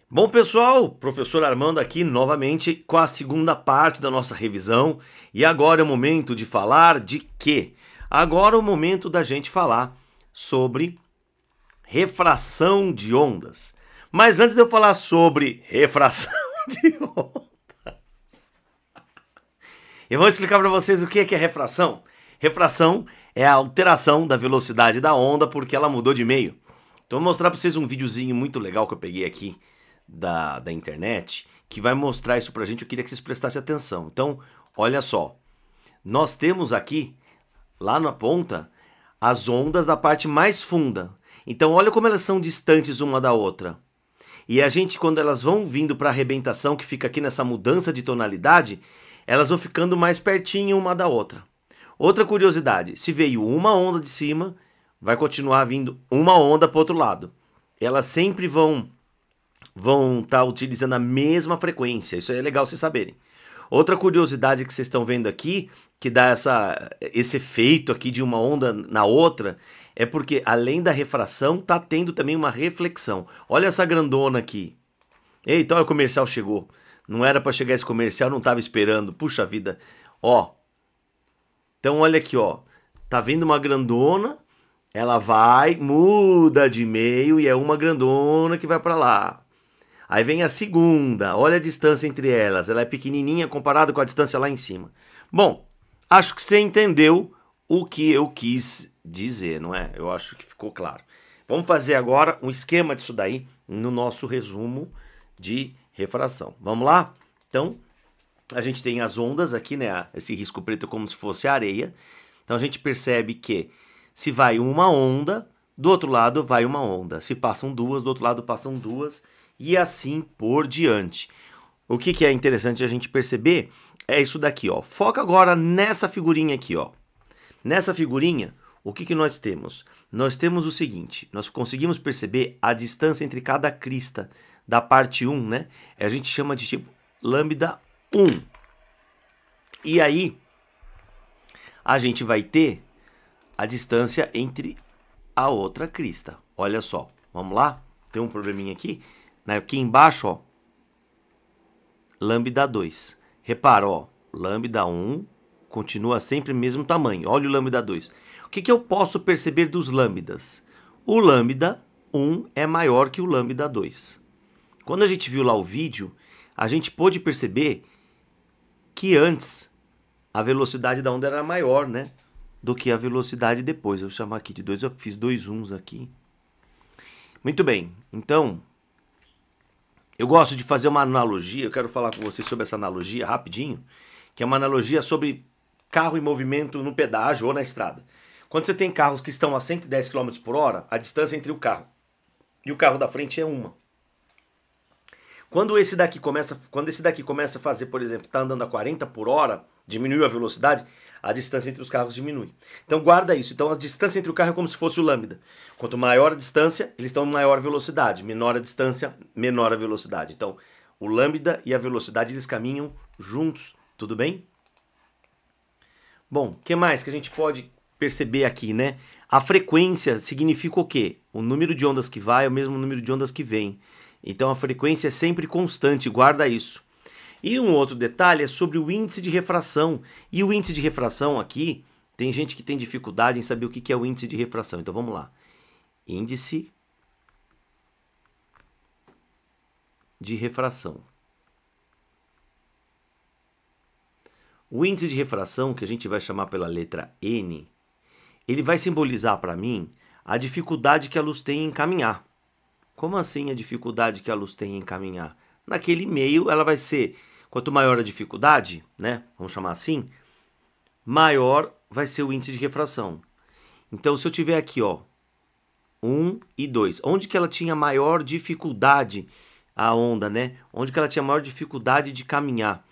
Bom, pessoal, professor Armando aqui novamente com a segunda parte da nossa revisão. E agora é o momento de falar de quê? Agora é o momento da gente falar sobre refração de ondas. Mas antes de eu falar sobre refração de ondas, eu vou explicar para vocês o que é refração. Refração é a alteração da velocidade da onda porque ela mudou de meio. Então, eu vou mostrar para vocês um videozinho muito legal que eu peguei aqui da internet, que vai mostrar isso pra gente. Eu queria que vocês prestassem atenção. Então, olha só. Nós temos aqui, lá na ponta, as ondas da parte mais funda. Então, olha como elas são distantes uma da outra. E a gente, quando elas vão vindo para a arrebentação, que fica aqui nessa mudança de tonalidade, elas vão ficando mais pertinho uma da outra. Outra curiosidade, se veio uma onda de cima, vai continuar vindo uma onda para o outro lado. Elas sempre vão estar utilizando a mesma frequência. Isso é legal vocês saberem. Outra curiosidade que vocês estão vendo aqui, que dá esse efeito aqui de uma onda na outra, é porque além da refração, tá tendo também uma reflexão. Olha essa grandona aqui. Eita, olha, o comercial chegou. Não era para chegar esse comercial, não estava esperando. Puxa vida. Ó. Então olha aqui, ó. Tá vendo uma grandona? Ela vai, muda de meio e é uma grandona que vai para lá. Aí vem a segunda, olha a distância entre elas, ela é pequenininha comparada com a distância lá em cima. Bom, acho que você entendeu o que eu quis dizer, não é? Eu acho que ficou claro. Vamos fazer agora um esquema disso daí no nosso resumo de refração. Vamos lá? Então, a gente tem as ondas aqui, né? Esse risco preto como se fosse areia. Então a gente percebe que se vai uma onda, do outro lado vai uma onda. Se passam duas, do outro lado passam duas. E assim por diante. O que é interessante a gente perceber é isso daqui, ó. Foca agora nessa figurinha aqui, ó. Nessa figurinha, o que nós temos? Nós temos o seguinte, nós conseguimos perceber a distância entre cada crista da parte 1, né? A gente chama de tipo lambda 1. E aí, a gente vai ter a distância entre a outra crista. Olha só, vamos lá? Tem um probleminha aqui. Aqui embaixo, ó, lambda 2. Repara, ó, lambda 1 continua sempre o mesmo tamanho. Olha o lambda 2. O que eu posso perceber dos lambdas? O lambda 1 é maior que o lambda 2. Quando a gente viu lá o vídeo, a gente pôde perceber que antes a velocidade da onda era maior, né, do que a velocidade depois. Eu vou chamar aqui de 2, eu fiz 2 uns aqui. Muito bem, então eu gosto de fazer uma analogia, eu quero falar com vocês sobre essa analogia rapidinho, que é uma analogia sobre carro em movimento no pedágio ou na estrada. Quando você tem carros que estão a 110 km por hora, a distância entre o carro e o carro da frente é uma. Quando esse daqui começa a fazer, por exemplo, está andando a 40 por hora, diminuiu a velocidade, a distância entre os carros diminui. Então guarda isso. Então a distância entre o carro é como se fosse o lambda. Quanto maior a distância, eles estão em maior velocidade. Menor a distância, menor a velocidade. Então o lambda e a velocidade eles caminham juntos. Tudo bem? Bom, o que mais que a gente pode perceber aqui, né? A frequência significa o quê? O número de ondas que vai é o mesmo número de ondas que vem. Então a frequência é sempre constante, guarda isso. E um outro detalhe é sobre o índice de refração. E o índice de refração aqui, tem gente que tem dificuldade em saber o que é o índice de refração. Então vamos lá. Índice de refração. O índice de refração, que a gente vai chamar pela letra N, ele vai simbolizar para mim a dificuldade que a luz tem em caminhar. Como assim a dificuldade que a luz tem em caminhar? Naquele meio ela vai ser, quanto maior a dificuldade, né, vamos chamar assim, maior vai ser o índice de refração. Então se eu tiver aqui, ó, 1 e 2, onde que ela tinha maior dificuldade, a onda, né? Onde que ela tinha maior dificuldade de caminhar?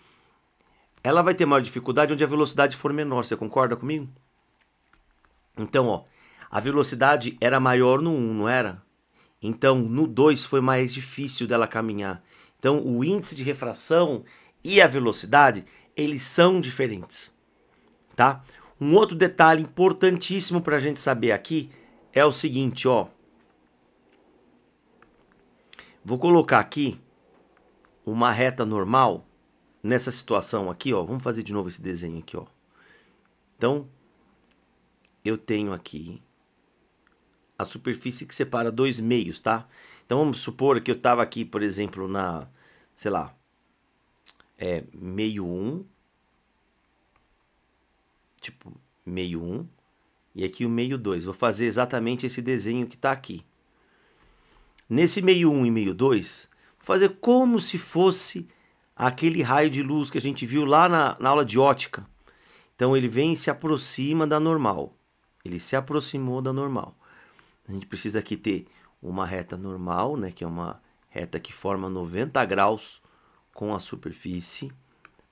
Ela vai ter maior dificuldade onde a velocidade for menor, você concorda comigo? Então, ó, a velocidade era maior no 1, não era? Então, no 2 foi mais difícil dela caminhar. Então, o índice de refração e a velocidade, eles são diferentes, tá? Um outro detalhe importantíssimo para a gente saber aqui é o seguinte, ó. Vou colocar aqui uma reta normal nessa situação aqui, ó. Vamos fazer de novo esse desenho aqui, ó. Então, eu tenho aqui a superfície que separa dois meios, tá? Então, vamos supor que eu estava aqui, por exemplo, na, sei lá, meio 1, tipo, meio 1, e aqui o meio 2. Vou fazer exatamente esse desenho que está aqui. Nesse meio 1 e meio 2, vou fazer como se fosse aquele raio de luz que a gente viu lá na aula de ótica. Então ele vem e se aproxima da normal. Ele se aproximou da normal. A gente precisa aqui ter uma reta normal, né, que é uma reta que forma 90 graus com a superfície.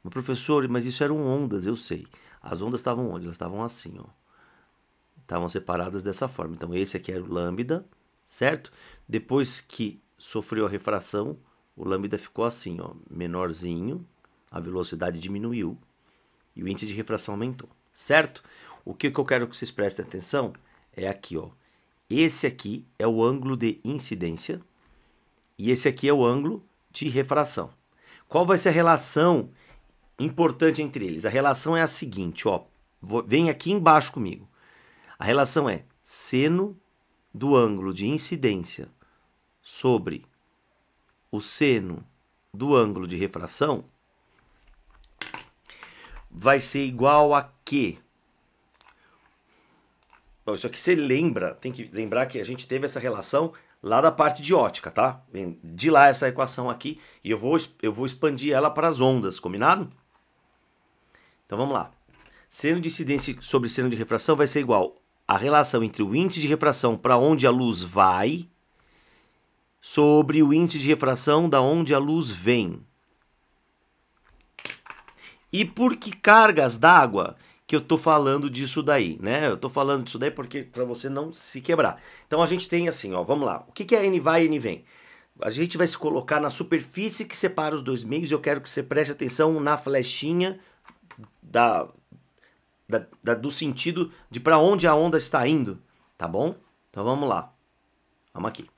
Mas, professor, mas isso eram ondas, eu sei. As ondas estavam onde? Elas estavam assim, ó. Estavam separadas dessa forma. Então esse aqui era o lambda, certo? Depois que sofreu a refração, o lambda ficou assim, ó, menorzinho, a velocidade diminuiu e o índice de refração aumentou, certo? O que eu quero que vocês prestem atenção é aqui, ó. Esse aqui é o ângulo de incidência e esse aqui é o ângulo de refração. Qual vai ser a relação importante entre eles? A relação é a seguinte, ó. Vem aqui embaixo comigo. A relação é seno do ângulo de incidência sobre o seno do ângulo de refração vai ser igual a quê? Bom, isso aqui você lembra, tem que lembrar que a gente teve essa relação lá da parte de ótica, tá? Vem de lá essa equação aqui e eu vou expandir ela para as ondas, combinado? Então vamos lá. Seno de incidência sobre seno de refração vai ser igual a relação entre o índice de refração para onde a luz vai sobre o índice de refração da onde a luz vem. E por que cargas d'água que eu estou falando disso daí, né? Eu estou falando disso daí porque para você não se quebrar. Então a gente tem assim, ó, vamos lá. O que é N vai e N vem? A gente vai se colocar na superfície que separa os dois meios e eu quero que você preste atenção na flechinha do sentido de para onde a onda está indo, tá bom? Então vamos lá. Vamos aqui.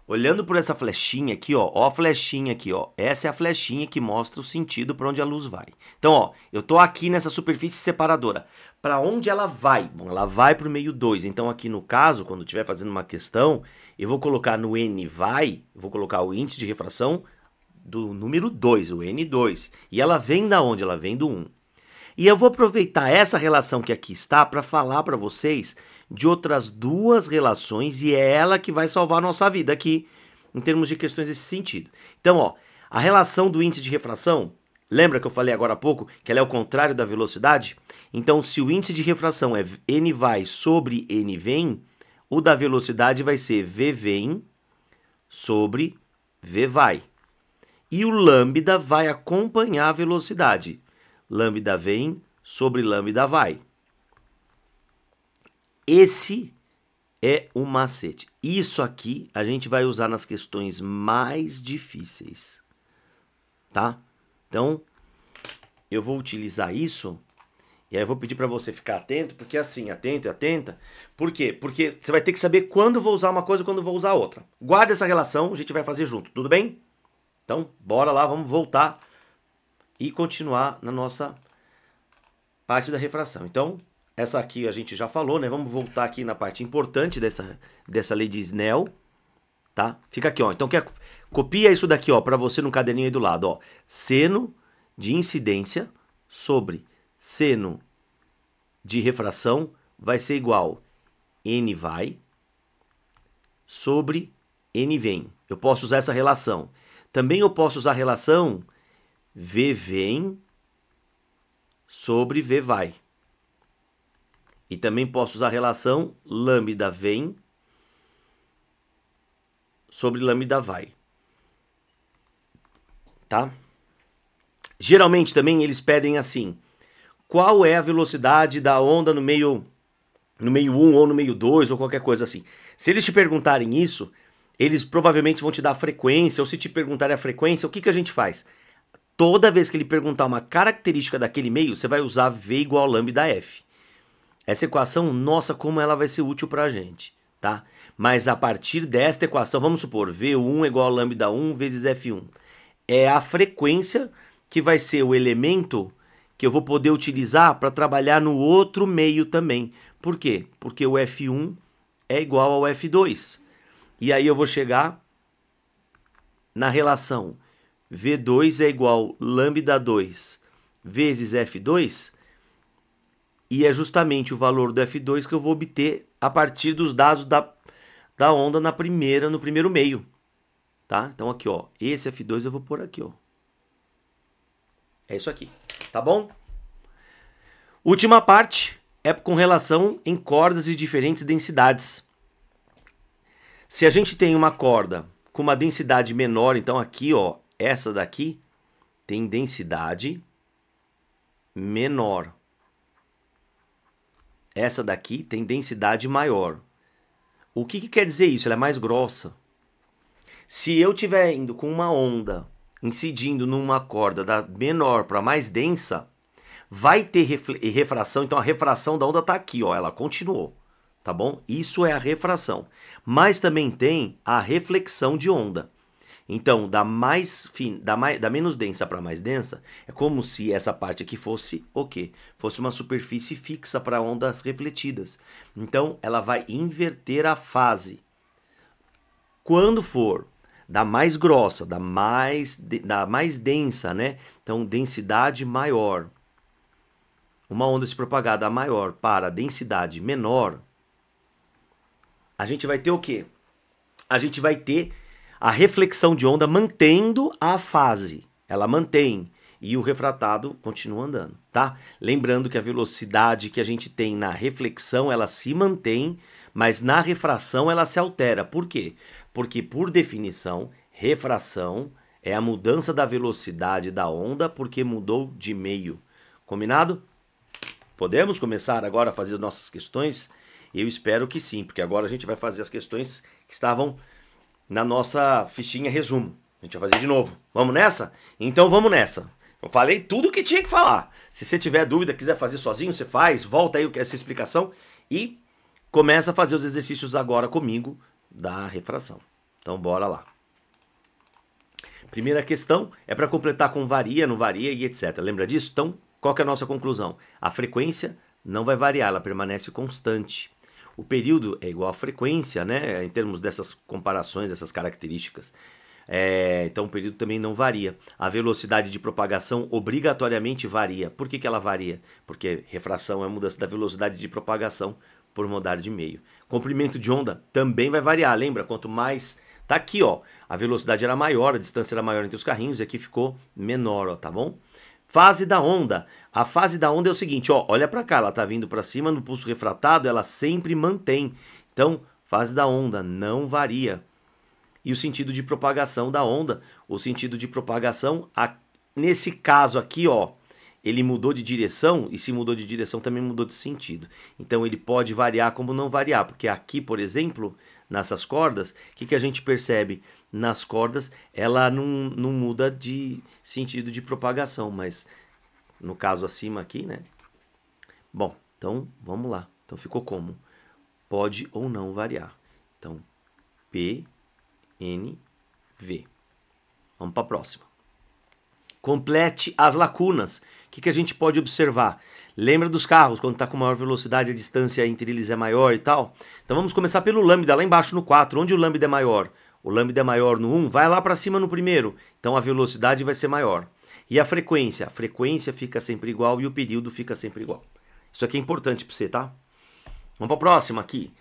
Olhando por essa flechinha aqui, ó a flechinha aqui, ó. Essa é a flechinha que mostra o sentido para onde a luz vai. Então, ó, eu tô aqui nessa superfície separadora. Para onde ela vai? Bom, ela vai para o meio 2. Então, aqui no caso, quando estiver fazendo uma questão, eu vou colocar no N vai, eu vou colocar o índice de refração do número 2, o N2. E ela vem da onde? Ela vem do 1. E eu vou aproveitar essa relação que aqui está para falar para vocês de outras duas relações e é ela que vai salvar a nossa vida aqui em termos de questões desse sentido. Então, ó, a relação do índice de refração, lembra que eu falei agora há pouco que ela é o contrário da velocidade? Então, se o índice de refração é N vai sobre N vem, o da velocidade vai ser V vem sobre V vai. E o lambda vai acompanhar a velocidade. Lambda vem sobre lambda vai. Esse é o macete. Isso aqui a gente vai usar nas questões mais difíceis, tá? Então, eu vou utilizar isso e aí eu vou pedir para você ficar atento, porque assim, atento e atenta. Por quê? Porque você vai ter que saber quando vou usar uma coisa e quando vou usar outra. Guarda essa relação, a gente vai fazer junto, tudo bem? Então, bora lá, vamos voltar e continuar na nossa parte da refração. Então, essa aqui a gente já falou, né? Vamos voltar aqui na parte importante dessa lei de Snell, tá? Fica aqui, ó. Então, copia isso daqui, ó, para você no caderninho aí do lado, ó. Seno de incidência sobre seno de refração vai ser igual N vai sobre N vem. Eu posso usar essa relação. Também eu posso usar a relação V vem sobre V vai. E também posso usar a relação lambda vem sobre lambda vai. Tá? Geralmente também eles pedem assim: qual é a velocidade da onda no meio 1 ou no meio 2 ou qualquer coisa assim. Se eles te perguntarem isso, eles provavelmente vão te dar a frequência, ou se te perguntarem a frequência, o que a gente faz? Toda vez que ele perguntar uma característica daquele meio, você vai usar V igual a lambda F. Essa equação, nossa, como ela vai ser útil pra gente, tá? Mas a partir desta equação, vamos supor, V1 é igual a lambda 1 vezes F1. É a frequência que vai ser o elemento que eu vou poder utilizar para trabalhar no outro meio também. Por quê? Porque o F1 é igual ao F2. E aí eu vou chegar na relação V2 é igual lambda 2 vezes F2, e é justamente o valor do F2 que eu vou obter a partir dos dados da onda no primeiro meio. Tá? Então aqui, ó, esse F2 eu vou pôr aqui, ó. É isso aqui, tá bom? Última parte é com relação em cordas de diferentes densidades. Se a gente tem uma corda com uma densidade menor, então aqui, ó, essa daqui tem densidade menor. Essa daqui tem densidade maior. O que quer dizer isso? Ela é mais grossa. Se eu estiver indo com uma onda incidindo numa corda da menor para mais densa, vai ter refração. Então a refração da onda está aqui, ó, ela continuou, tá bom? Isso é a refração. Mas também tem a reflexão de onda. Então, da menos densa para mais densa, é como se essa parte aqui fosse o quê? Fosse uma superfície fixa para ondas refletidas. Então, ela vai inverter a fase. Quando for da mais grossa, da mais densa, né? Então, densidade maior. Uma onda se propagar da maior para a densidade menor, a gente vai ter o quê? A gente vai ter a reflexão de onda mantendo a fase. Ela mantém. E o refratado continua andando, tá? Lembrando que a velocidade que a gente tem na reflexão, ela se mantém, mas na refração ela se altera. Por quê? Porque, por definição, refração é a mudança da velocidade da onda porque mudou de meio. Combinado? Podemos começar agora a fazer as nossas questões? Eu espero que sim, porque agora a gente vai fazer as questões que estavam na nossa fichinha resumo. A gente vai fazer de novo. Vamos nessa? Então vamos nessa. Eu falei tudo o que tinha que falar. Se você tiver dúvida, quiser fazer sozinho, você faz. Volta aí essa explicação e começa a fazer os exercícios agora comigo da refração. Então bora lá. Primeira questão é para completar com varia, não varia e etc. Lembra disso? Então, qual que é a nossa conclusão? A frequência não vai variar, ela permanece constante. O período é igual à frequência, né? Em termos dessas comparações, dessas características. Então o período também não varia. A velocidade de propagação obrigatoriamente varia. Por que ela varia? Porque refração é a mudança da velocidade de propagação por mudar de meio. Comprimento de onda também vai variar. Lembra? Quanto mais... Tá aqui, ó. A velocidade era maior, a distância era maior entre os carrinhos e aqui ficou menor, ó, tá bom? Fase da onda. A fase da onda é o seguinte, ó, olha para cá, ela tá vindo para cima, no pulso refratado ela sempre mantém. Então, fase da onda não varia. E o sentido de propagação da onda, o sentido de propagação, nesse caso aqui, ó, ele mudou de direção, e se mudou de direção também mudou de sentido. Então ele pode variar como não variar, porque aqui, por exemplo, nessas cordas, o que a gente percebe? Nas cordas, ela não muda de sentido de propagação, mas no caso acima aqui, né? Bom, então vamos lá. Então ficou como? Pode ou não variar. Então, P, N, V. Vamos para a próxima. Complete as lacunas. O que a gente pode observar? Lembra dos carros, quando está com maior velocidade, a distância entre eles é maior e tal? Então vamos começar pelo lambda, lá embaixo no 4. Onde o lambda é maior? O lambda é maior no 1, vai lá para cima no primeiro. Então a velocidade vai ser maior. E a frequência? A frequência fica sempre igual e o período fica sempre igual. Isso aqui é importante para você, tá? Vamos para a próxima aqui.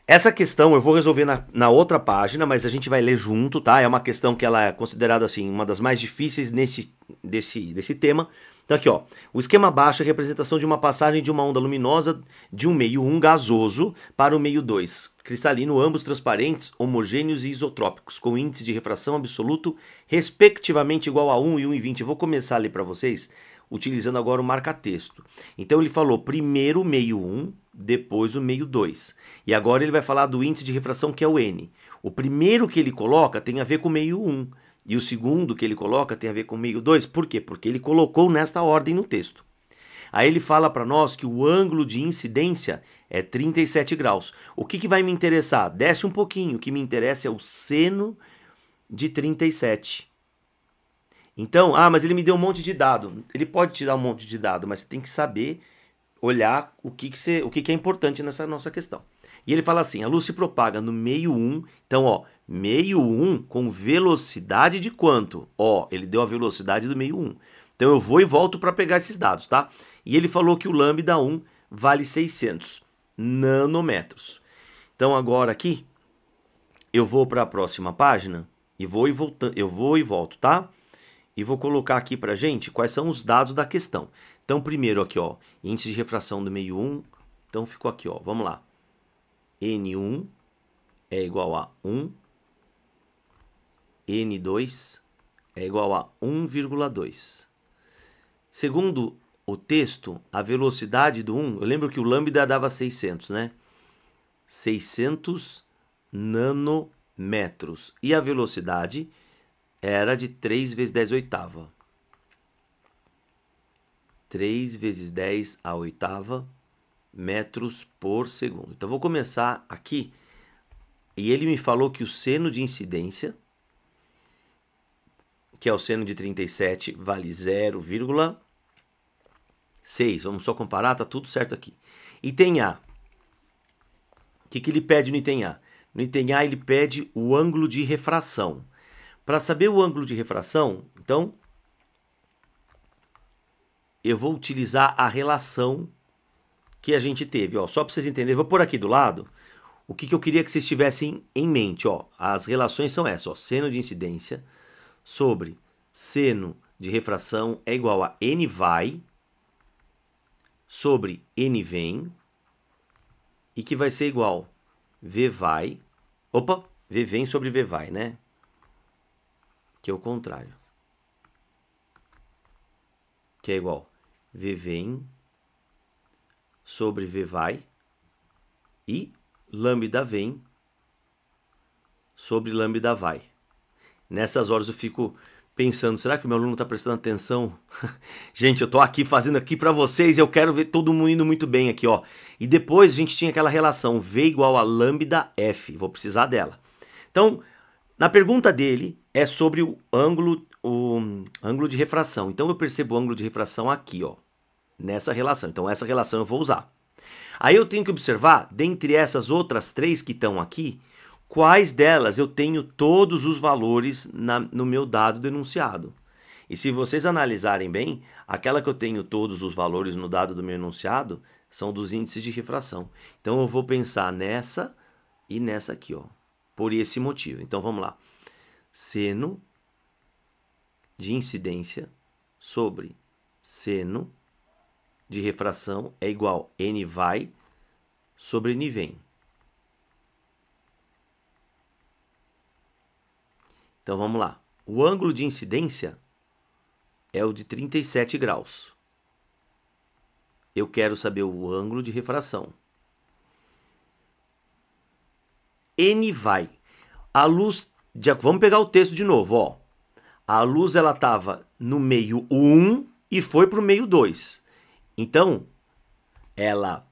Essa questão eu vou resolver na outra página, mas a gente vai ler junto, tá? É uma questão que ela é considerada assim uma das mais difíceis desse tema. Então aqui, ó, o esquema abaixo é a representação de uma passagem de uma onda luminosa de um meio 1 gasoso para o meio 2 cristalino, ambos transparentes, homogêneos e isotrópicos, com índice de refração absoluto respectivamente igual a 1 e 1,20. Eu vou começar a ler para vocês utilizando agora o marca-texto. Então ele falou primeiro o meio 1, depois o meio 2. E agora ele vai falar do índice de refração, que é o N. O primeiro que ele coloca tem a ver com o meio 1. E o segundo que ele coloca tem a ver com o meio 2. Por quê? Porque ele colocou nesta ordem no texto. Aí ele fala para nós que o ângulo de incidência é 37 graus. O que vai me interessar? Desce um pouquinho. O que me interessa é o seno de 37. Então, mas ele me deu um monte de dado. Ele pode te dar um monte de dado, mas você tem que saber olhar o que é importante nessa nossa questão. E ele fala assim, a luz se propaga no meio 1. Então, ó, meio 1 com velocidade de quanto? Ó, ele deu a velocidade do meio 1. Então eu vou e volto para pegar esses dados, tá? E ele falou que o lambda 1 vale 600 nanômetros. Então agora aqui, eu vou para a próxima página e vou e volto, tá? E vou colocar aqui pra gente quais são os dados da questão. Então, primeiro aqui, ó, índice de refração do meio 1. Então, ficou aqui, ó, vamos lá. N1 é igual a 1. N2 é igual a 1,2. Segundo o texto, a velocidade do 1, eu lembro que o lambda dava 600, né? 600 nanômetros. E a velocidade era de 3 vezes 10 oitava. 3 vezes 10 a oitava metros por segundo. Então, vou começar aqui. E ele me falou que o seno de incidência, que é o seno de 37, vale 0,6. Vamos só comparar, tá tudo certo aqui. Item A. O que ele pede no item A? No item A, ele pede o ângulo de refração. Para saber o ângulo de refração, então, eu vou utilizar a relação que a gente teve. Ó, só para vocês entenderem, vou pôr aqui do lado o que eu queria que vocês tivessem em mente. Ó. As relações são essas. Ó, seno de incidência sobre seno de refração é igual a n vai sobre n vem, e que vai ser igual v vai, v vem sobre v vai, né? Que é o contrário. Que é igual v vem sobre v vai e lambda vem sobre lambda vai. Nessas horas eu fico pensando, será que o meu aluno está prestando atenção? Gente, eu estou aqui fazendo aqui para vocês e eu quero ver todo mundo indo muito bem aqui, ó. E depois a gente tinha aquela relação v igual a lambda f, vou precisar dela. Então, na pergunta dele é sobre o ângulo de refração. Então eu percebo o ângulo de refração aqui, ó, nessa relação. Então essa relação eu vou usar. Aí eu tenho que observar, dentre essas outras três que estão aqui, quais delas eu tenho todos os valores no meu dado denunciado. E se vocês analisarem bem, aquela que eu tenho todos os valores no dado do meu enunciado são dos índices de refração. Então eu vou pensar nessa e nessa aqui, ó, por esse motivo. Então vamos lá. Seno de incidência sobre seno de refração é igual a n vai sobre n vem. Então vamos lá. O ângulo de incidência é o de 37 graus. Eu quero saber o ângulo de refração. N vai. A luz, vamos pegar o texto de novo, ó. A luz ela estava no meio 1 e foi para o meio 2. Então, ela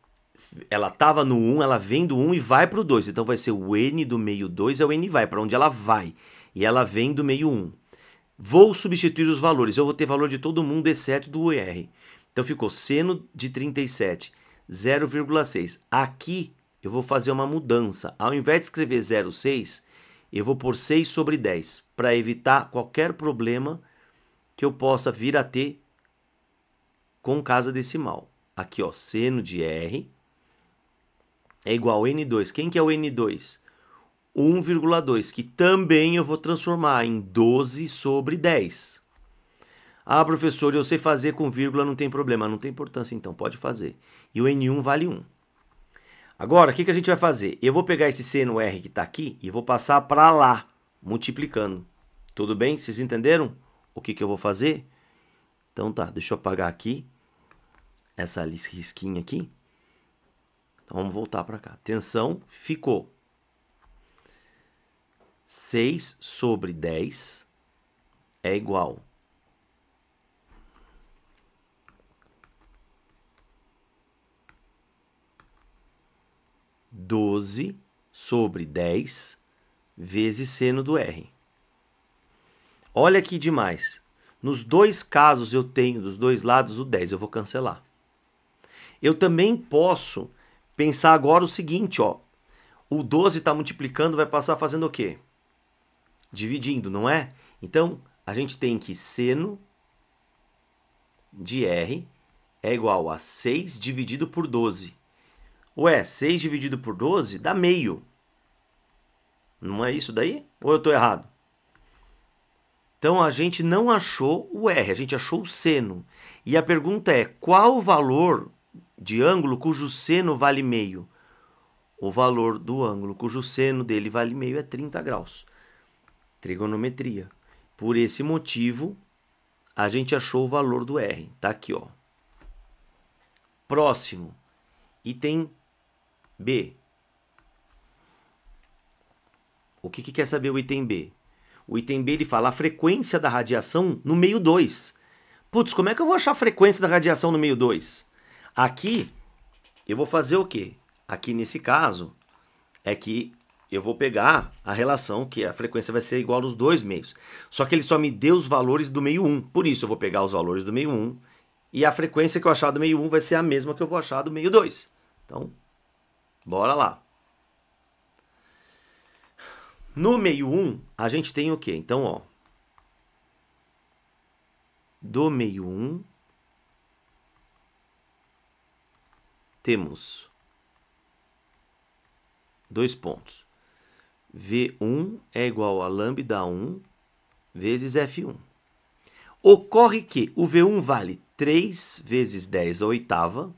estava no 1, ela vem do 1 e vai para o 2. Então, vai ser o N do meio 2 é o N vai, para onde ela vai. E ela vem do meio 1. Vou substituir os valores. Eu vou ter valor de todo mundo, exceto do ER. Então, ficou seno de 37, 0,6. Aqui, eu vou fazer uma mudança. Ao invés de escrever 0,6, eu vou pôr 6 sobre 10, para evitar qualquer problema que eu possa vir a ter com casa decimal. Aqui, ó, seno de R é igual a N2. Quem que é o N2? 1,2, que também eu vou transformar em 12 sobre 10. Ah, professor, eu sei fazer com vírgula, não tem problema. Não tem importância, então, pode fazer. E o N1 vale 1. Agora, o que a gente vai fazer? Eu vou pegar esse seno R que está aqui e vou passar para lá, multiplicando. Tudo bem? Vocês entenderam o que eu vou fazer? Então tá, deixa eu apagar aqui essa risquinha aqui. Então vamos voltar para cá. Atenção, ficou 6 sobre 10 é igual 12 sobre 10 vezes seno do R. Olha que demais. Nos dois casos eu tenho dos dois lados o 10, eu vou cancelar. Eu também posso pensar agora o seguinte, ó. O 12 está multiplicando, vai passar fazendo o quê? Dividindo, não é? Então, a gente tem que seno de R é igual a 6 dividido por 12. Ué, 6 dividido por 12 dá meio. Não é isso daí? Ou eu estou errado? Então, a gente não achou o R, a gente achou o seno. E a pergunta é, qual o valor de ângulo cujo seno vale meio? O valor do ângulo cujo seno dele vale meio é 30 graus. Trigonometria. Por esse motivo, a gente achou o valor do R. Tá aqui, ó. Próximo. Item B. O que quer saber o item B? O item B ele fala a frequência da radiação no meio 2. Putz, como é que eu vou achar a frequência da radiação no meio 2? Aqui, eu vou fazer o quê? Aqui nesse caso, é que eu vou pegar a relação que a frequência vai ser igual aos dois meios. Só que ele só me deu os valores do meio 1. Por isso, eu vou pegar os valores do meio 1 e a frequência que eu achar do meio 1 vai ser a mesma que eu vou achar do meio 2. Então, bora lá. No meio 1, a gente tem o quê? Então, ó. Do meio 1, temos dois pontos. V1 é igual a lambda 1 vezes F1. Ocorre que o V1 vale 3 vezes 10 a oitava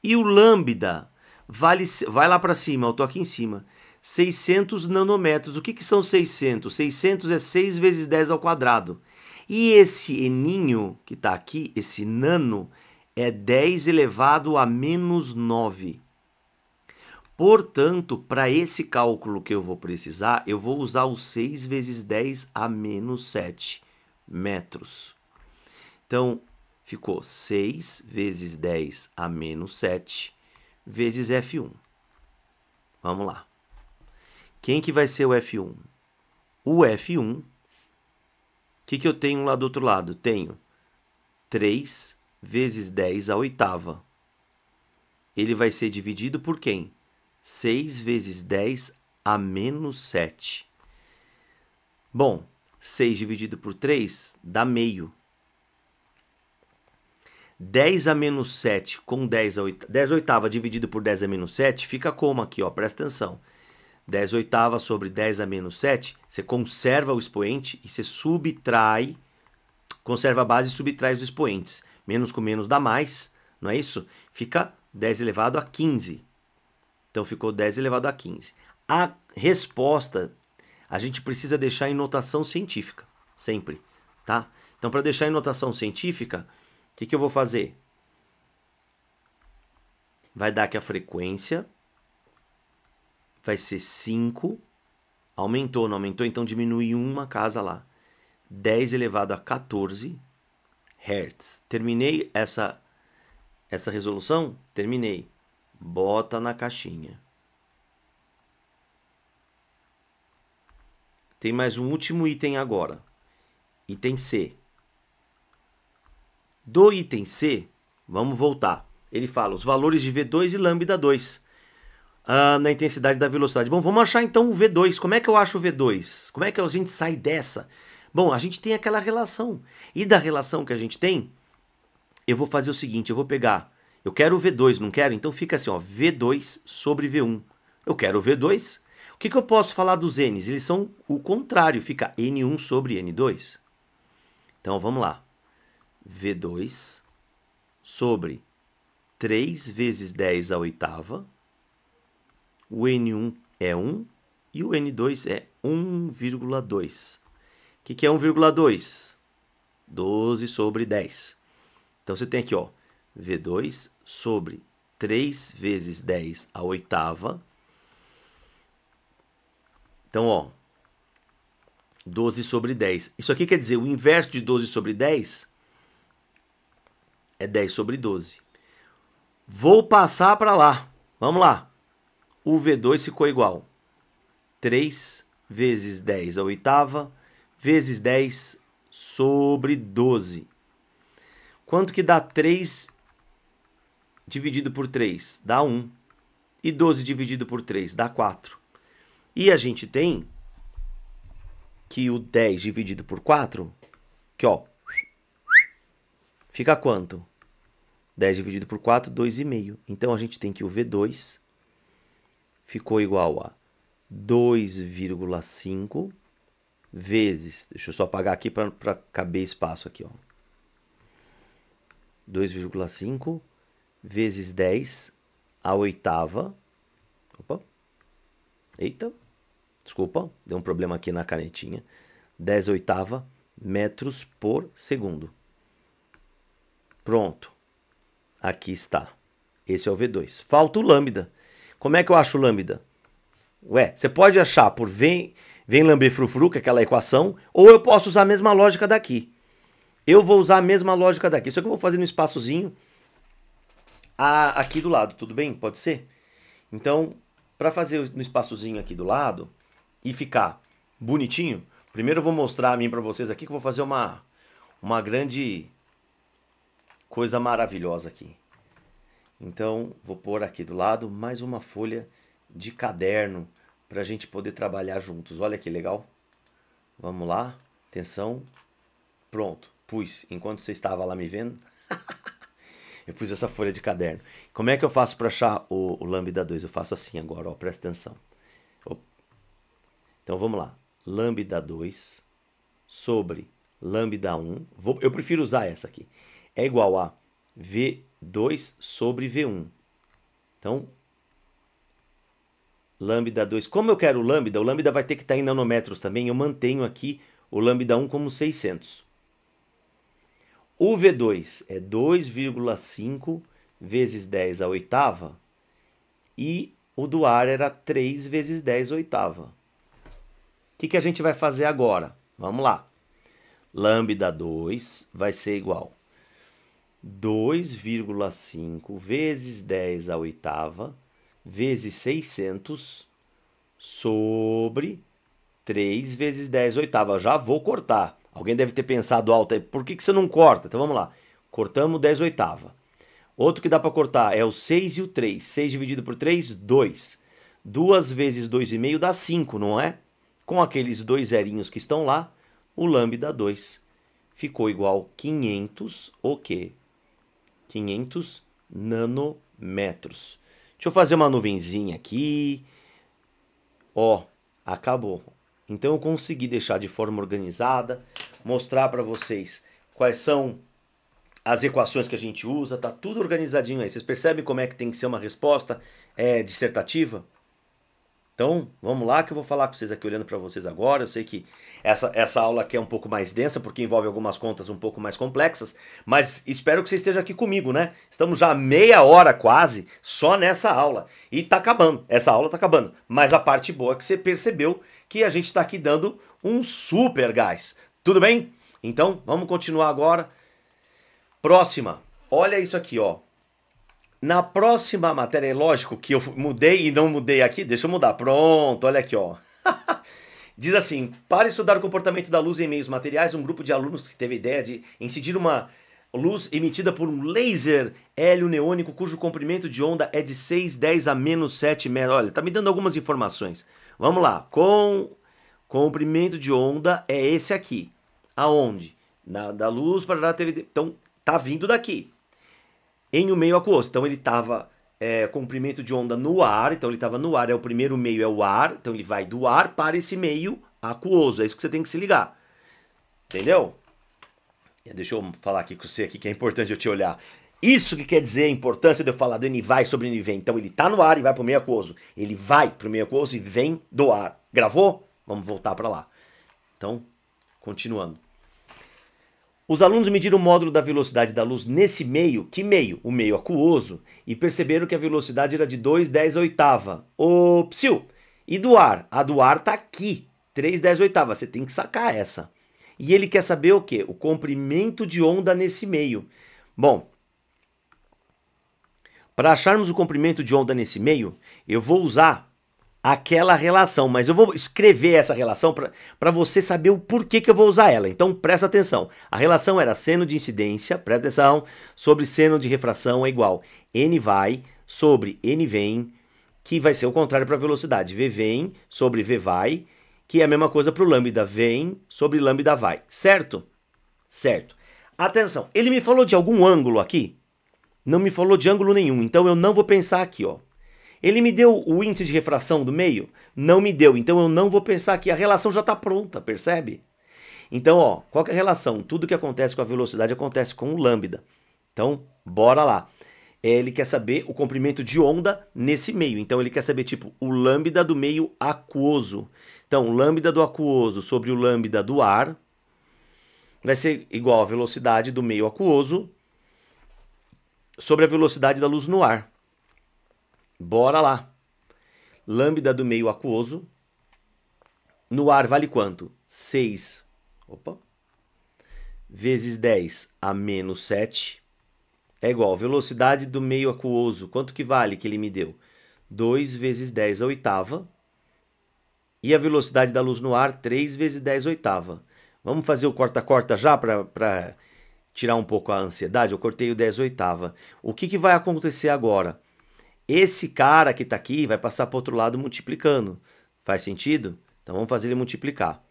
e o lambda vai lá para cima, eu estou aqui em cima, 600 nanômetros. O que são 600? 600 é 6 vezes 10 ao quadrado. E esse eninho que está aqui, esse nano, é 10 elevado a menos 9. Portanto, para esse cálculo que eu vou precisar, eu vou usar o 6 vezes 10 a menos 7 metros. Então, ficou 6 vezes 10 a menos 7 vezes F1. Vamos lá. Quem que vai ser o F1? O F1, o que eu tenho lá do outro lado? Tenho 3 vezes 10 a oitava. Ele vai ser dividido por quem? 6 vezes 10 a menos 7. Bom, 6 dividido por 3 dá meio. 10 a menos 7 com 10 oitava dividido por 10 a menos 7 fica como aqui, ó, presta atenção. 10 oitavas sobre 10 a menos 7, você conserva o expoente e você subtrai, conserva a base e subtrai os expoentes. Menos com menos dá mais, não é isso? Fica 10 elevado a 15. Então ficou 10 elevado a 15. A resposta a gente precisa deixar em notação científica, sempre, tá? Então, para deixar em notação científica, o que eu vou fazer? Vai dar que a frequência vai ser 5. Aumentou, não aumentou? Então diminui uma casa lá. 10 elevado a 14 Hz. Terminei essa resolução? Terminei. Bota na caixinha. Tem mais um último item agora. Item C. Do item C, vamos voltar. Ele fala os valores de V2 e lambda 2 na intensidade da velocidade. Bom, vamos achar então o V2. Como é que eu acho o V2? Como é que a gente sai dessa? Bom, a gente tem aquela relação. E da relação que a gente tem, eu vou fazer o seguinte, eu vou pegar... Eu quero o V2, não quero? Então fica assim, ó, V2 sobre V1. Eu quero o V2. O que eu posso falar dos N's? Eles são o contrário, fica N1 sobre N2. Então vamos lá. V2 sobre 3 vezes 10 a oitava. O N1 é 1 e o N2 é 1,2. O que é 1,2? 12 sobre 10. Então você tem aqui, ó, V2 sobre 3 vezes 10 a oitava. Então, ó, 12 sobre 10. Isso aqui quer dizer, o inverso de 12 sobre 10 é 10 sobre 12. Vou passar para lá. Vamos lá. o V2 ficou igual 3 vezes 10 à oitava, vezes 10 sobre 12. Quanto que dá 3 dividido por 3? Dá 1. E 12 dividido por 3 dá 4. E a gente tem que o 10 dividido por 4, que ó, fica quanto? 10 dividido por 4, 2,5. Então a gente tem que o V2 ficou igual a 2,5 vezes, deixa eu só apagar aqui para caber espaço aqui, ó. 2,5 vezes 10 à oitava. Opa. Eita. Desculpa, deu um problema aqui na canetinha. 10 à oitava metros por segundo. Pronto. Aqui está. Esse é o V2. Falta o lambda. Como é que eu acho o lambda? Ué, você pode achar por vem lamber frufru, que é aquela equação, ou eu posso usar a mesma lógica daqui. Eu vou usar a mesma lógica daqui. Só que eu vou fazer no espaçozinho aqui do lado, tudo bem? Pode ser? Então, para fazer no espaçozinho aqui do lado e ficar bonitinho, primeiro eu vou mostrar a mim para vocês aqui que eu vou fazer uma grande coisa maravilhosa aqui. Então, vou pôr aqui do lado mais uma folha de caderno para a gente poder trabalhar juntos. Olha que legal. Vamos lá. Atenção. Pronto. Pus. Enquanto você estava lá me vendo, eu pus essa folha de caderno. Como é que eu faço para achar o lambda 2? Eu faço assim agora, ó, presta atenção. Então, vamos lá. Lambda 2 sobre lambda 1. Eu prefiro usar essa aqui. É igual a V2 sobre V1. Então, lambda 2. Como eu quero o lambda vai ter que estar em nanômetros também. Eu mantenho aqui o lambda 1 como 600. O V2 é 2,5 vezes 10 à oitava. E o do ar era 3 vezes 10 à oitava. O que a gente vai fazer agora? Vamos lá. Lambda 2 vai ser igual 2,5 vezes 10 à oitava vezes 600 sobre 3 vezes 10 à oitava. Já vou cortar. Alguém deve ter pensado alto aí, por que você não corta? Então vamos lá. Cortamos 10 à oitava. Outro que dá para cortar é o 6 e o 3. 6 dividido por 3, 2. 2 vezes 2,5 dá 5, não é? Com aqueles dois zerinhos que estão lá, o lambda 2 ficou igual a 500, o quê? 500 nanômetros. Deixa eu fazer uma nuvenzinha aqui. Ó, acabou. Então eu consegui deixar de forma organizada, mostrar para vocês quais são as equações que a gente usa, tá tudo organizadinho aí. Vocês percebem como é que tem que ser uma resposta dissertativa? Então, vamos lá que eu vou falar com vocês aqui, olhando para vocês agora. Eu sei que essa aula aqui é um pouco mais densa, porque envolve algumas contas um pouco mais complexas, mas espero que você esteja aqui comigo, né? Estamos já meia hora quase só nessa aula. E tá acabando, essa aula tá acabando. Mas a parte boa é que você percebeu que a gente tá aqui dando um super gás. Tudo bem? Então, vamos continuar agora. Próxima. Olha isso aqui, ó. Na próxima matéria, é lógico que eu mudei e não mudei aqui, deixa eu mudar. Pronto, olha aqui, ó. Diz assim, para estudar o comportamento da luz em meios materiais, um grupo de alunos que teve a ideia de incidir uma luz emitida por um laser hélio neônico cujo comprimento de onda é de 610 a menos 7 metros. Olha, tá me dando algumas informações. Vamos lá, comprimento de onda é esse aqui. Aonde? Da luz para a TV. Então, tá vindo daqui. Em um meio aquoso. Então ele estava comprimento de onda no ar. Então ele estava no ar. O primeiro meio é o ar. Então ele vai do ar para esse meio aquoso. É isso que você tem que se ligar. Entendeu? Deixa eu falar aqui com você aqui que é importante eu te olhar. Isso que quer dizer a importância de eu falar do N vai sobre N vem. Então ele está no ar e vai para o meio aquoso. Ele vai para o meio aquoso e vem do ar. Gravou? Vamos voltar para lá. Então, continuando. Os alunos mediram o módulo da velocidade da luz nesse meio. Que meio? O meio aquoso. E perceberam que a velocidade era de 2,10 à oitava. Ô, psiu! E do ar? A do ar tá aqui. 3,10 à oitava. Você tem que sacar essa. E ele quer saber o quê? O comprimento de onda nesse meio. Bom, Para acharmos o comprimento de onda nesse meio, eu vou usar aquela relação, mas eu vou escrever essa relação para você saber o porquê que eu vou usar ela. Então presta atenção. A relação era seno de incidência, presta atenção, sobre seno de refração é igual n vai sobre n vem, que vai ser o contrário para a velocidade. V vem sobre V vai, que é a mesma coisa para o lambda vem sobre lambda vai, certo? Certo. Atenção, ele me falou de algum ângulo aqui? Não me falou de ângulo nenhum, então eu não vou pensar aqui, ó. Ele me deu o índice de refração do meio? Não me deu, então eu não vou pensar aqui. A relação já está pronta, percebe? Então, ó, qual que é a relação? Tudo que acontece com a velocidade acontece com o lambda. Então, bora lá. Ele quer saber o comprimento de onda nesse meio. Então, ele quer saber, tipo, o lambda do meio aquoso. Então, o lambda do aquoso sobre o lambda do ar vai ser igual à velocidade do meio aquoso sobre a velocidade da luz no ar. Bora lá. Lambda do meio aquoso no ar vale quanto? 6 vezes 10 a menos 7 é igual a velocidade do meio aquoso. Quanto que vale que ele me deu? 2 vezes 10 a oitava. E a velocidade da luz no ar, 3 vezes 10 a oitava. Vamos fazer o corta-corta já para tirar um pouco a ansiedade? Eu cortei o 10 a oitava. O que vai acontecer agora? Esse cara que está aqui vai passar para o outro lado multiplicando. Faz sentido? Então vamos fazer ele multiplicar.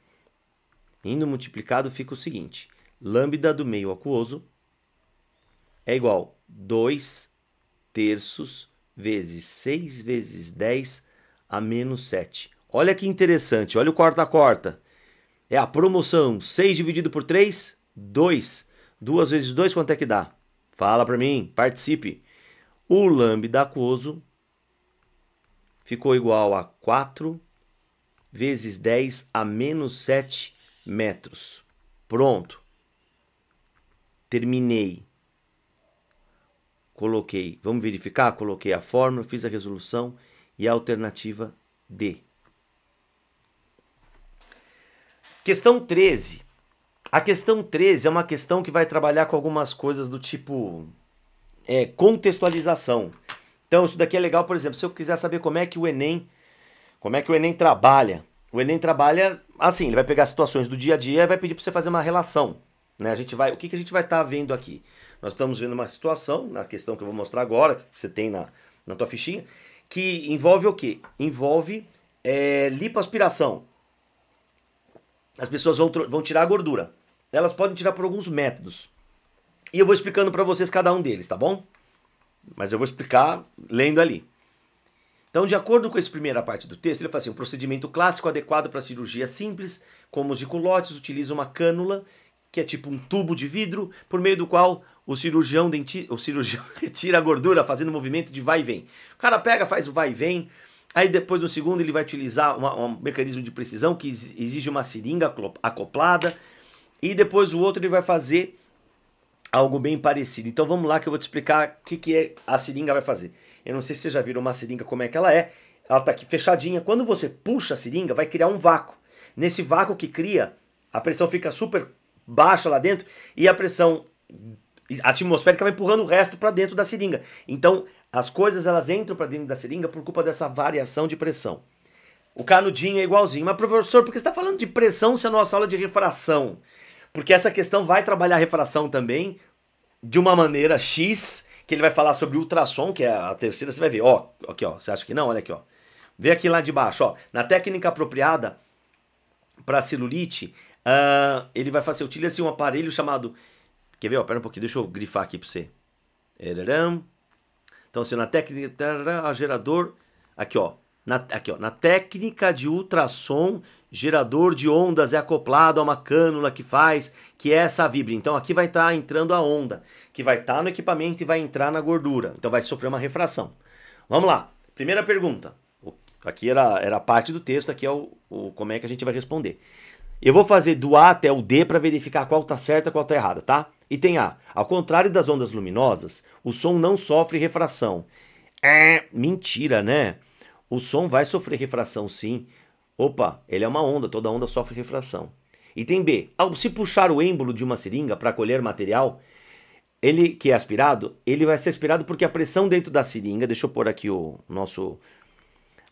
Indo multiplicado fica o seguinte. Lambda do meio aquoso é igual a 2 terços vezes 6 vezes 10 a menos 7. Olha que interessante. Olha o corta-corta. É a promoção. 6 dividido por 3, 2. 2 vezes 2, quanto é que dá? Fala para mim. Participe. O lambda aquoso ficou igual a 4 vezes 10 a menos 7 metros. Pronto. Terminei. Coloquei. Vamos verificar? Coloquei a fórmula, fiz a resolução e a alternativa D. Questão 13. A questão 13 é uma questão que vai trabalhar com algumas coisas do tipo contextualização. Então isso daqui é legal, por exemplo, se eu quiser saber como é que o Enem trabalha. O Enem trabalha assim, ele vai pegar situações do dia a dia e vai pedir para você fazer uma relação. Né? O que a gente vai estar vendo aqui? Nós estamos vendo uma situação, na questão que eu vou mostrar agora, que você tem na tua fichinha, que envolve o quê? Envolve lipoaspiração. As pessoas vão tirar a gordura. Elas podem tirar por alguns métodos. E eu vou explicando para vocês cada um deles, tá bom? Mas eu vou explicar lendo ali. Então, de acordo com essa primeira parte do texto, ele fala assim, um procedimento clássico adequado para cirurgia simples, como os de culotes, utiliza uma cânula, que é tipo um tubo de vidro, por meio do qual o cirurgião retira a gordura fazendo um movimento de vai e vem. O cara pega, faz o vai e vem, aí depois no segundo ele vai utilizar um mecanismo de precisão que exige uma seringa acoplada, e depois o outro ele vai fazer algo bem parecido. Então vamos lá que eu vou te explicar o que a seringa vai fazer. Eu não sei se você já viram uma seringa como é que ela é. Ela está aqui fechadinha. Quando você puxa a seringa, vai criar um vácuo. Nesse vácuo que cria, a pressão fica super baixa lá dentro e a pressão atmosférica vai empurrando o resto para dentro da seringa. Então as coisas elas entram para dentro da seringa por culpa dessa variação de pressão. O canudinho é igualzinho. Mas professor, por que você está falando de pressão se a nossa aula é de refração? Porque essa questão vai trabalhar a refração também de uma maneira X, que ele vai falar sobre ultrassom, que é a terceira, você vai ver, ó, aqui ó, você acha que não? Olha aqui ó. Vê aqui lá de baixo, ó, na técnica apropriada para celulite, ele vai fazer, utiliza-se um aparelho chamado, quer ver, ó, pera um pouquinho, deixa eu grifar aqui para você. Então, assim, na técnica, gerador, aqui ó, na técnica de ultrassom, gerador de ondas é acoplado a uma cânula que é essa vibra. Então aqui vai estar entrando a onda, que vai estar no equipamento e vai entrar na gordura. Então vai sofrer uma refração. Vamos lá. Primeira pergunta. Aqui era a parte do texto, aqui é como é que a gente vai responder. Eu vou fazer do A até o D para verificar qual está certa e qual está errada, tá? E tem A. Ao contrário das ondas luminosas, o som não sofre refração. Mentira, né? O som vai sofrer refração sim. Opa, ele é uma onda, toda onda sofre refração. Item B. Ao se puxar o êmbolo de uma seringa para colher material, ele que é aspirado, ele vai ser aspirado porque a pressão dentro da seringa, deixa eu pôr aqui o nosso...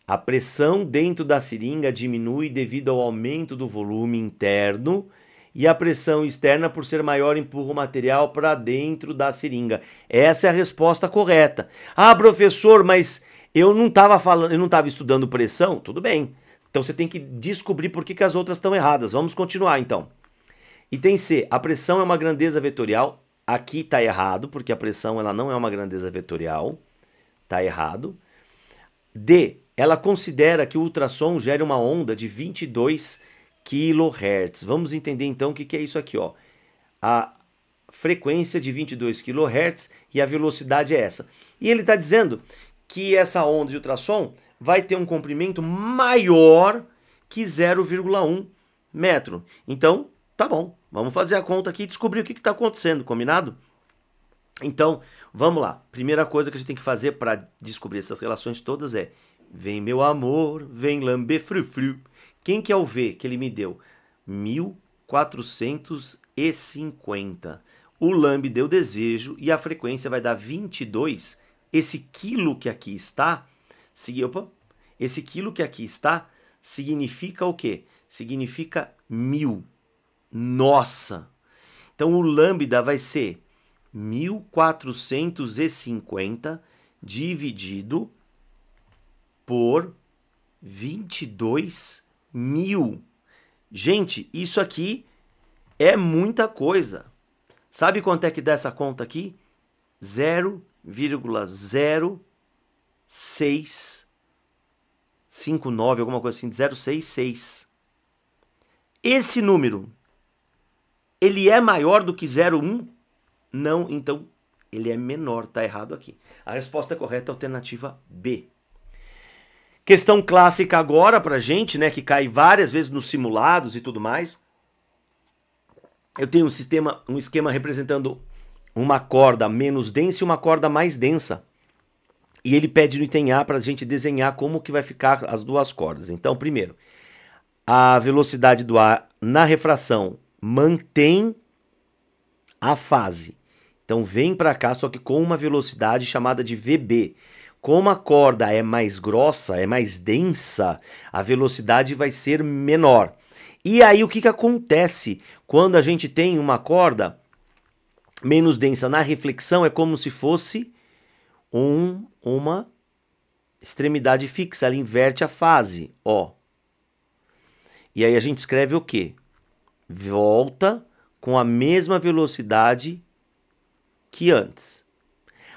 A pressão dentro da seringa diminui devido ao aumento do volume interno e a pressão externa, por ser maior, empurra o material para dentro da seringa. Essa é a resposta correta. Ah, professor, mas eu não estava estudando pressão? Tudo bem. Então você tem que descobrir por que as outras estão erradas. Vamos continuar então. Item C, a pressão é uma grandeza vetorial. Aqui está errado, porque a pressão ela não é uma grandeza vetorial. Está errado. D, ela considera que o ultrassom gera uma onda de 22 kHz. Vamos entender então o que é isso aqui, ó. A frequência de 22 kHz e a velocidade é essa. E ele está dizendo que essa onda de ultrassom vai ter um comprimento maior que 0,1 metro. Então, tá bom. Vamos fazer a conta aqui e descobrir o que está acontecendo, combinado? Então, vamos lá. Primeira coisa que a gente tem que fazer para descobrir essas relações todas é: vem meu amor, vem lamber frufru. Quem que é o V que ele me deu? 1450. O lambe deu desejo e a frequência vai dar 22. Esse quilo que aqui está, esse quilo que aqui está significa o quê? Significa 1000. Nossa! Então o lambda vai ser 1450 dividido por 22.000. Gente, isso aqui é muita coisa. Sabe quanto é que dá essa conta aqui? 0,0659, alguma coisa assim, 066. Esse número, ele é maior do que 0,1? Não, então ele é menor, tá errado aqui. A resposta correta é a alternativa B. Questão clássica agora pra gente, né, que cai várias vezes nos simulados e tudo mais. Eu tenho um esquema representando uma corda menos densa e uma corda mais densa. E ele pede no item A pra gente desenhar como que vai ficar as duas cordas. Então, primeiro, a velocidade do ar na refração mantém a fase. Então vem para cá, só que com uma velocidade chamada de VB. Como a corda é mais grossa, é mais densa, a velocidade vai ser menor. E aí o que acontece quando a gente tem uma corda menos densa na reflexão? É como se fosse uma extremidade fixa, ela inverte a fase, ó. E aí a gente escreve o quê? Volta com a mesma velocidade que antes.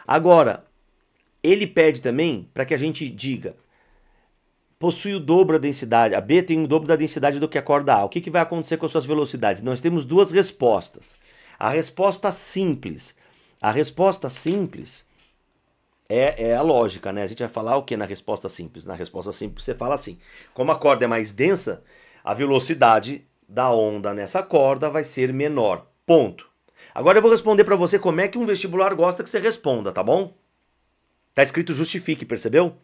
Agora, ele pede também para que a gente diga: possui o dobro da densidade, a B tem o dobro da densidade do que a corda A. O que vai acontecer com as suas velocidades? Nós temos duas respostas. A resposta simples. A resposta simples é a lógica, né? A gente vai falar o que na resposta simples? Na resposta simples você fala assim: como a corda é mais densa, a velocidade da onda nessa corda vai ser menor. Ponto. Agora eu vou responder para você como é que um vestibular gosta que você responda, tá bom? Tá escrito justifique, percebeu?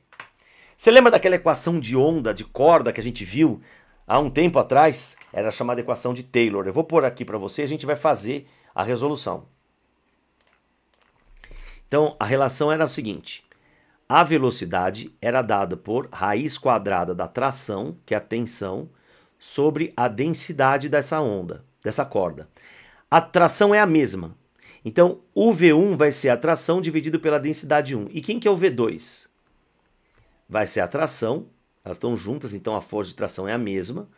Você lembra daquela equação de onda, de corda que a gente viu há um tempo atrás? Era chamada equação de Taylor. Eu vou pôr aqui para você e a gente vai fazer a resolução. Então, a relação era o seguinte: a velocidade era dada por raiz quadrada da tração, que é a tensão, sobre a densidade dessa onda, dessa corda. A tração é a mesma. Então, o V1 vai ser a tração dividido pela densidade 1. E quem que é o V2? Vai ser a tração, elas estão juntas, então a força de tração é a mesma,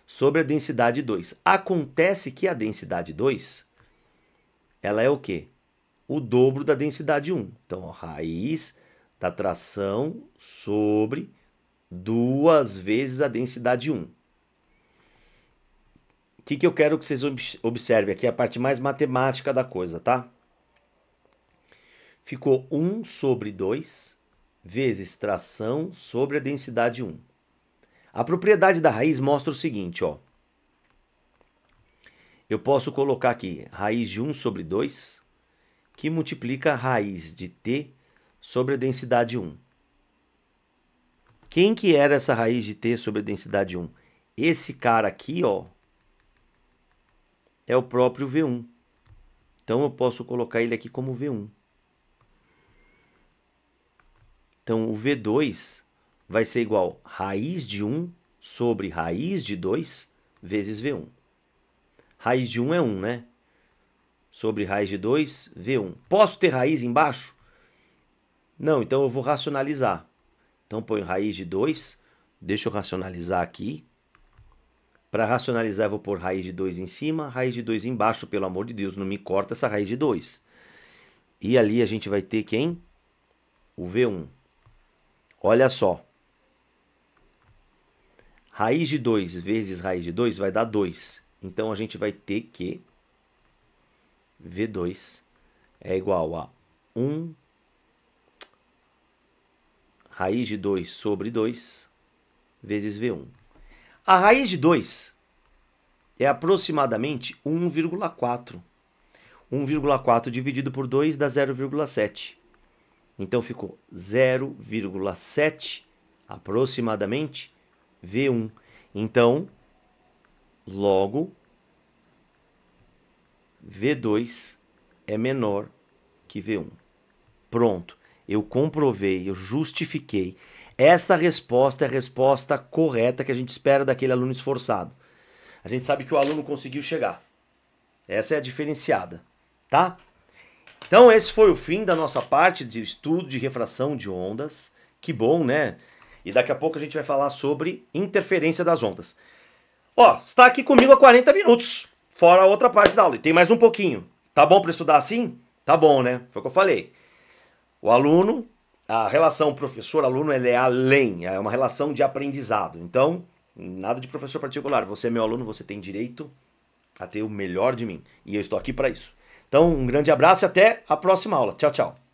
sobre a densidade 2. Acontece que a densidade 2, ela é o quê? O dobro da densidade 1. Então, a raiz da tração sobre 2 vezes a densidade 1. O que eu quero que vocês observem aqui? É a parte mais matemática da coisa, tá? Ficou 1 sobre 2 vezes tração sobre a densidade 1. A propriedade da raiz mostra o seguinte, ó. Eu posso colocar aqui raiz de 1 sobre 2, que multiplica a raiz de t sobre a densidade 1. Quem que era essa raiz de t sobre a densidade 1? Esse cara aqui, ó, é o próprio V1. Então eu posso colocar ele aqui como V1. Então o V2 vai ser igual a raiz de 1 sobre raiz de 2 vezes V1. Raiz de 1 é 1, né? Sobre raiz de 2, V1. Posso ter raiz embaixo? Não, então eu vou racionalizar. Então ponho raiz de 2, deixa eu racionalizar aqui. Para racionalizar eu vou pôr raiz de 2 em cima, raiz de 2 embaixo, pelo amor de Deus, não me corta essa raiz de 2. E ali a gente vai ter quem? O V1. Olha só. Raiz de 2 vezes raiz de 2 vai dar 2. Então a gente vai ter que V2 é igual a 1 raiz de 2 sobre 2 vezes V1. A raiz de 2 é aproximadamente 1,4. 1,4 dividido por 2 dá 0,7. Então ficou 0,7 aproximadamente V1. Então, logo, V2 é menor que V1. Pronto. Eu comprovei, eu justifiquei. Esta resposta é a resposta correta que a gente espera daquele aluno esforçado. A gente sabe que o aluno conseguiu chegar. Essa é a diferenciada, tá? Então esse foi o fim da nossa parte de estudo de refração de ondas. Que bom, né? E daqui a pouco a gente vai falar sobre interferência das ondas. Ó, está aqui comigo há 40 minutos, fora a outra parte da aula. E tem mais um pouquinho. Tá bom para estudar assim? Tá bom, né? Foi o que eu falei. O aluno, a relação professor-aluno, ela é além, é uma relação de aprendizado. Então, nada de professor particular. Você é meu aluno, você tem direito a ter o melhor de mim. E eu estou aqui para isso. Então, um grande abraço e até a próxima aula. Tchau, tchau.